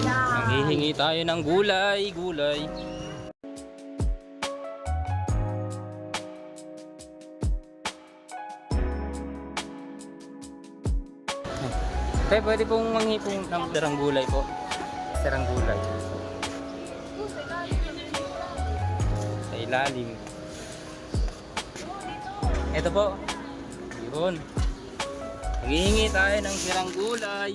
Nanghihingi tayo ng gulay. Kaya pwede pong manghipong ng sirang gulay po. Sirang gulay. Sa ilalim. Ito po. Yun. Nanghihingi tayo ng sirang gulay.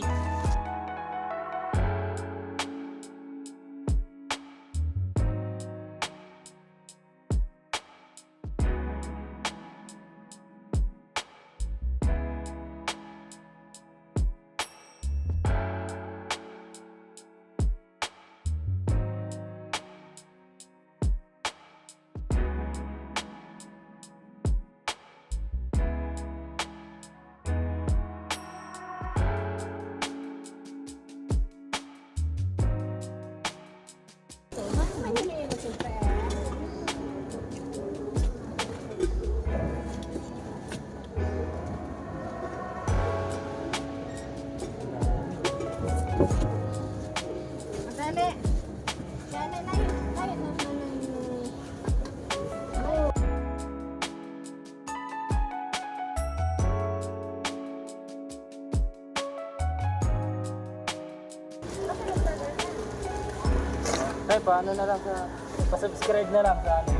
Ay, paano na lang sa... Pa-subscribe na lang sa ano.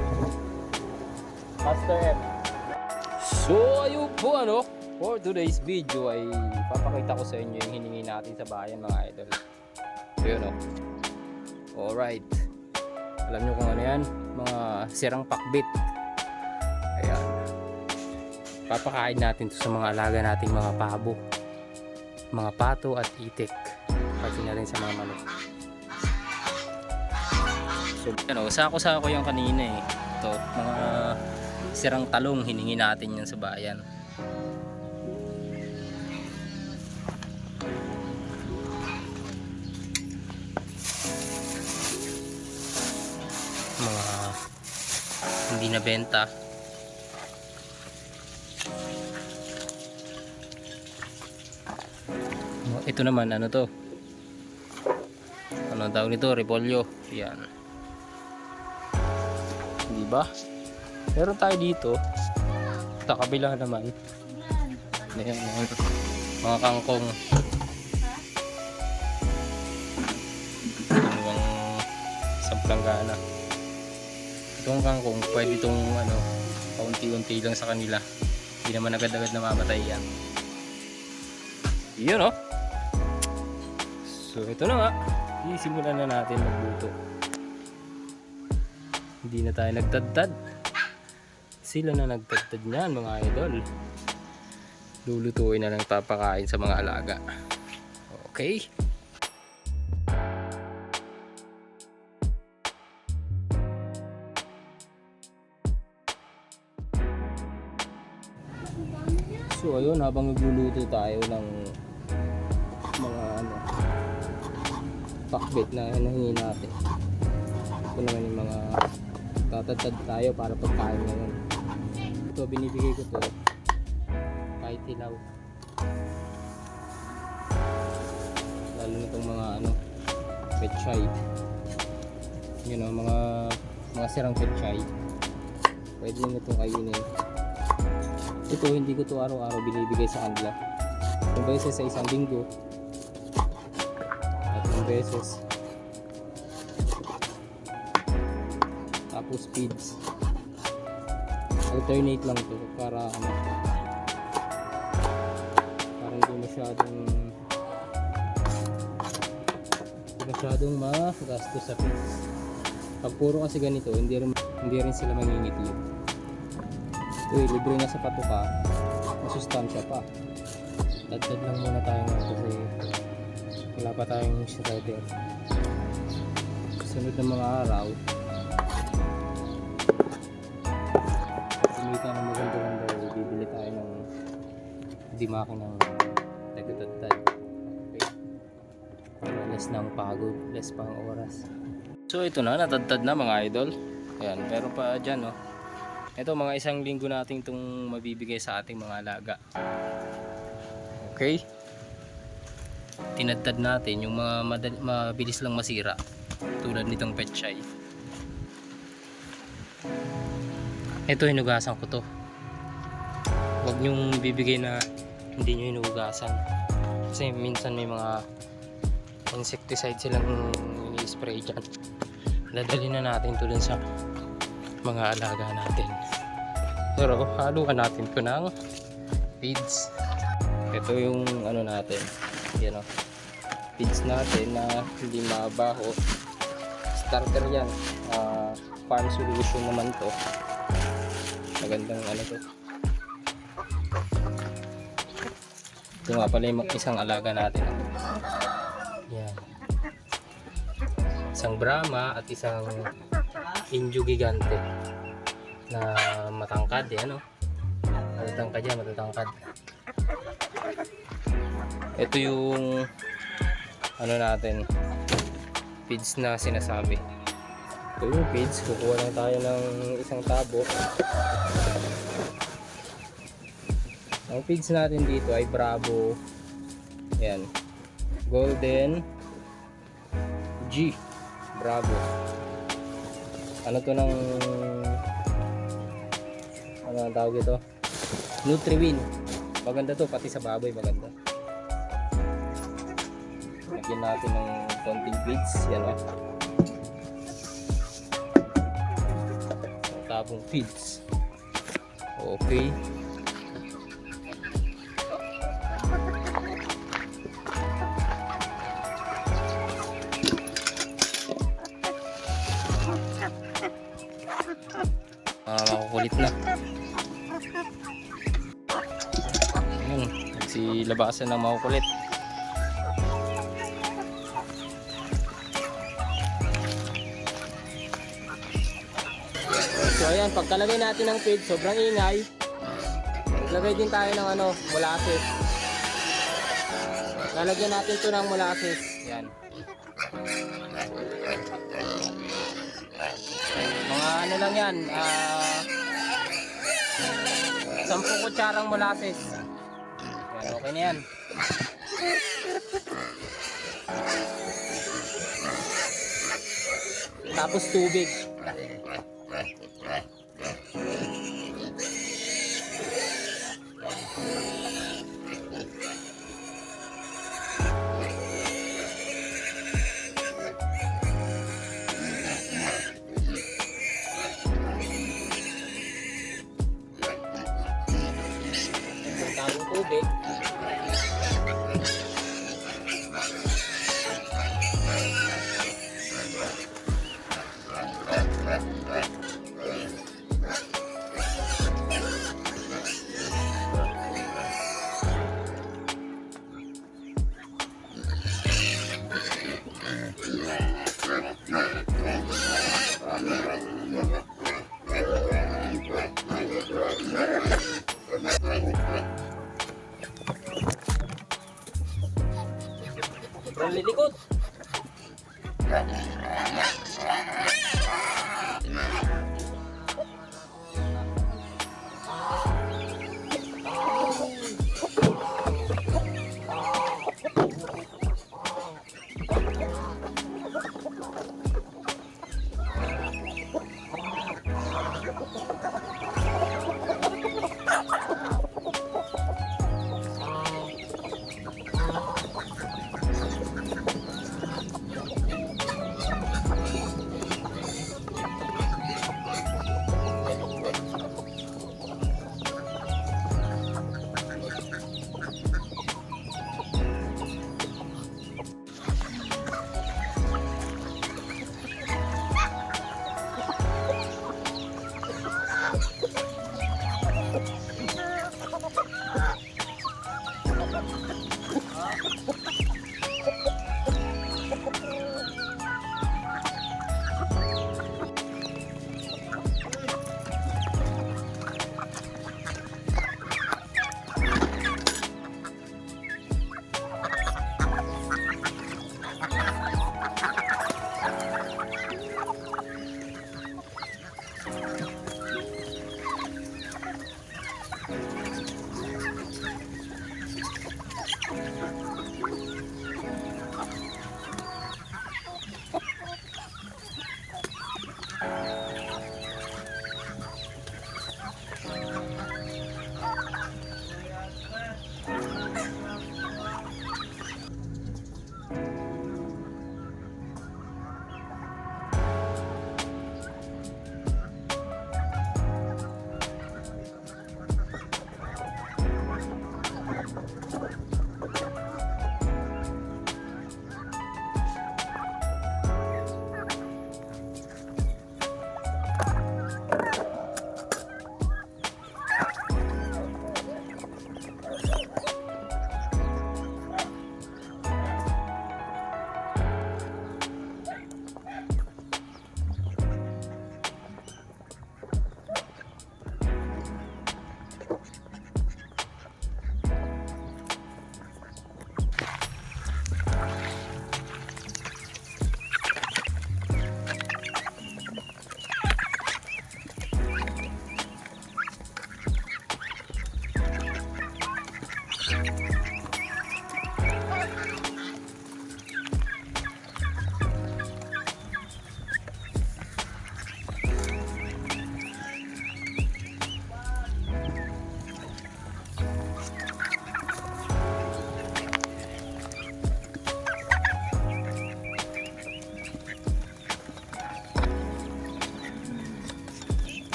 Master M. So, ayun po ano. For today's video ay papakita ko sa inyo yung hiningi natin sa bayan mga idol. So, yun o. Alright. Alam nyo kung ano yan? Mga sirang pakbit. Ayan. Papakain natin to sa mga alaga nating mga pabo. Mga pato at itik. Pagkain natin sa mga manok. So, ano, sako-sako yung kanina eh. Ito, mga sirang talong hiningi natin yan sa bayan. Mga hindi na benta. Ito naman, ano to? Ano tawag nito? Repolyo. Yan. Diba? Meron tayo dito sa kabila naman. Ayan, mga kangkong. Ano bang samplanggana. Itong kangkong pwede itong ano, paunti-unti lang sa kanila. Hindi naman agad-agad namamatay yan. Yun oh. So ito na nga. Isimulan na natin magluto. Hindi na tayo nagtadtad. Sila na nagtadtad niyan mga idol. Lulutuin na lang papakain sa mga alaga. Okay. So ayun, habang nagluluto tayo ng mga ano, pakbit na hinahingi natin. Ito naman yung mga tatadtad tayo para pagkain ngayon. Ito binibigay ko to kahit hilaw. Lalo na itong mga ano, petchay. Yun o, mga sirang petchay. Pwede nyo itong kainin. Ito hindi ko to araw-araw binibigay sa kanila. Kung beses sa isang linggo, tatlong beses. Tapos feeds. Alternate lang to para ano, para hindi masyadong magastos sa feeds. Pag puro kasi ganito, hindi rin sila mangingitlog. Uy, libre na sa patuka, masustansya pa. Dagdag lang muna tayo ngayon kasi wala pa tayong shredder. Sunod na mga araw, kumita ng maganda-ganda, bibili tayo ng dimaki ng tagatagtad. Okay. Para less ng pagod, less pang oras. So ito na, natadtad na mga idol. Ayan, pero pa dyan, no? Ito mga isang linggo natin itong mabibigay sa ating mga alaga. Okay. tinadtad natin, yung mga mabilis lang masira tulad nitong pechay. Ito, hinugasan ko to. Huwag nyong ibibigay na hindi nyo hinugasan, kasi minsan may mga insecticide silang ini-spray dyan. Dadali na natin to dun sa mga alaga natin. Pero haluan natin to ng feeds. Ito yung ano natin, yan o, feeds natin na hindi mabaho. Starter yan, farm solution naman to. Magandang ano to. Ito nga pala yung isang alaga natin. Yan, isang Brahma at isang Indio Gigante na matangkad yan, no? Matatangkad yan, matatangkad. Ito yung ano natin, feeds na sinasabi. Ito yung feeds. Kukuha lang tayo ng isang tabo. Ang feeds natin dito ay Bravo, yan, Golden G Bravo. Ano to ng ano ang tawag ito? Nutriwin. Maganda to, pati sa baboy maganda. Lagyan natin ng konting feeds, yan o. Tabong feeds. Okay. Makukulit na. Ayan, nagsilabasan ng makukulit. So ayan, pagkalagay natin ng feed, sobrang ingay. Maglagay din tayo ng ano, molasses. Lalagyan natin to ng molasses. Yan. Mga ano lang yan, 10 kutsarang molasses. Yan, okay na yan. Tapos tubig. Tapos tubig. Sobrang lilikot.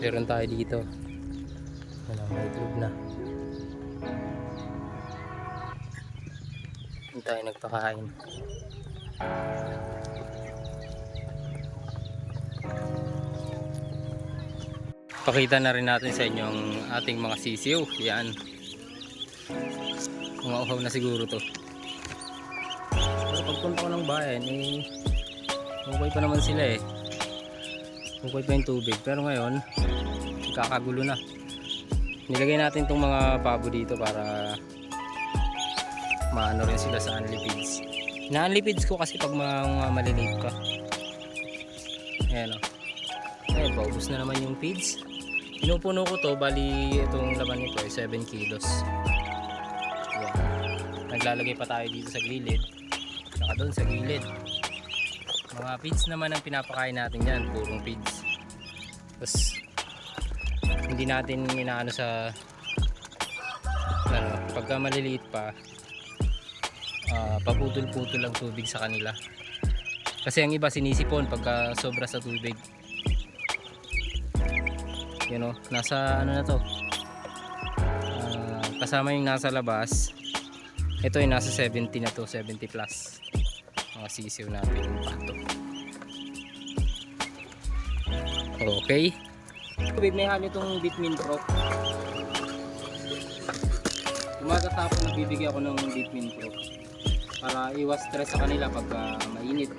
Meron tayo dito. Ano, may itlog na. Hindi tayo nagpakain. Pakita na rin natin sa inyo ang ating mga sisiw. Yan. Mga uhaw na siguro to. Pero pagpunta ko ng bayan, okay pa naman sila okay pa yung tubig. Pero ngayon, kakagulo na. Nilagay natin itong mga pabo dito para maano rin sila sa unlipids. Na-unlipids ko kasi pag mga maliliit pa. Ayan o. Paubos na naman yung feeds. Pinupuno ko to, bali itong laman nito ay 7 kilos. Yan. Naglalagay pa tayo dito sa gilid. Saka doon sa gilid. Mga feeds naman ang pinapakain natin yan, purong feeds. Tapos hindi natin inaano sa pagka maliliit pa, paputol-putol ang tubig sa kanila. Kasi ang iba sinisipon pagka sobra sa tubig. Nasa ano na to, kasama yung nasa labas. Ito yung nasa 70 na to, 70 plus mga sisiw natin yung pato. Okay, may halo itong Bitmin Pro. Umaga tapos nagbibigay ako ng Bitmin Pro para iwas stress sa kanila pagka mainit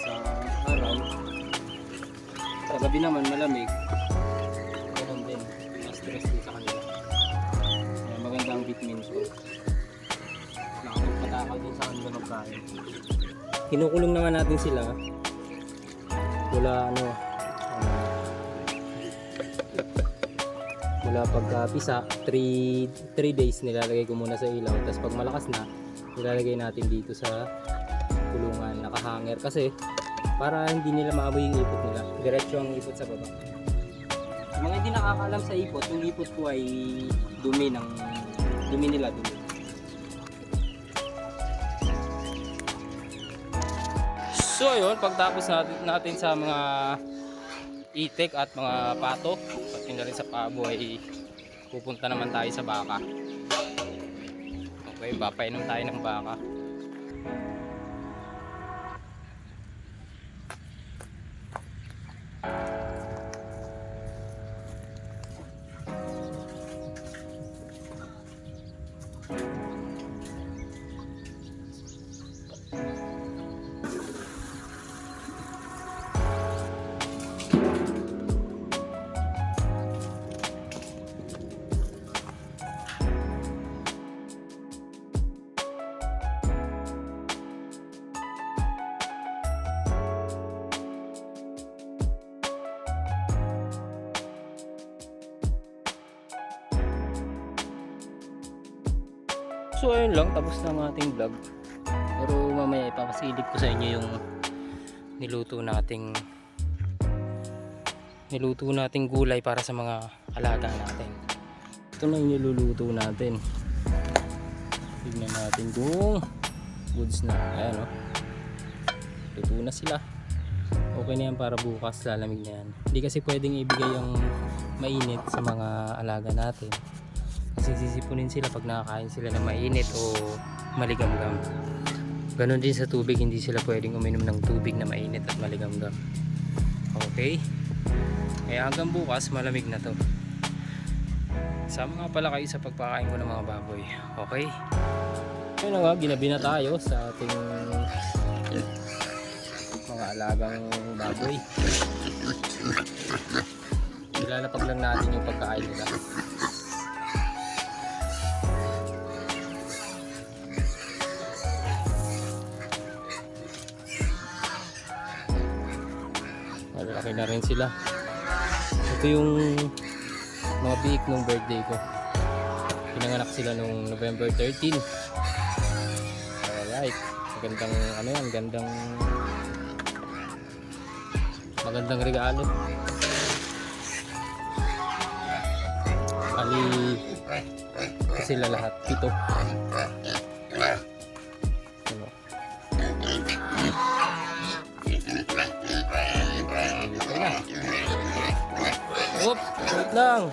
sa araw. Sa gabi naman malamig, ganun din, stress din sa kanila. Kaya magandang Bitmin Pro. Nakapagpatakal din sa kanila magkain. Kinukulong naman natin sila mula pagkapisa. 3 days nilalagay ko muna sa ilaw, tapos pag malakas na nilalagay natin dito sa kulungan, nakahanger, kasi para hindi nila maamoy yung ipot nila. Diretso ang ipot sa baba. Mga hindi nakakaalam sa ipot, yung ipot ko ay dumi nila. So ayun, pagtapos natin sa mga itik at mga pato, pati na rin sa pabo, ay pupunta naman tayo sa baka. Okay, papainom tayo ng baka. So ayun lang, tapos na ang ating vlog. Pero mamaya ipapasilip ko sa inyo yung niluto nating gulay para sa mga alaga natin. Ito na yung niluluto natin. Tignan natin kung goods na. Ayan o, luto na sila. Okay na yan para bukas, lalamig na yan. Hindi kasi pwedeng ibigay yung mainit sa mga alaga natin, kasi sisipunin sila pag nakakain sila ng mainit o maligamgam. Ganon din sa tubig, hindi sila pwedeng uminom ng tubig na mainit at maligamgam. Okay, kaya hanggang bukas malamig na to. Sama nga pala kayo sa pagpakain ko ng mga baboy. Okay, yun na nga, ginabi na tayo sa ating mga alagang baboy. Ilalapag lang natin yung pagkain nila. Malaki na rin sila. Ito yung mga biik nung birthday ko. Pinanganak sila nung November 13. Alright, magandang regalo. Ali sila lahat, 7. Oop, wait lang.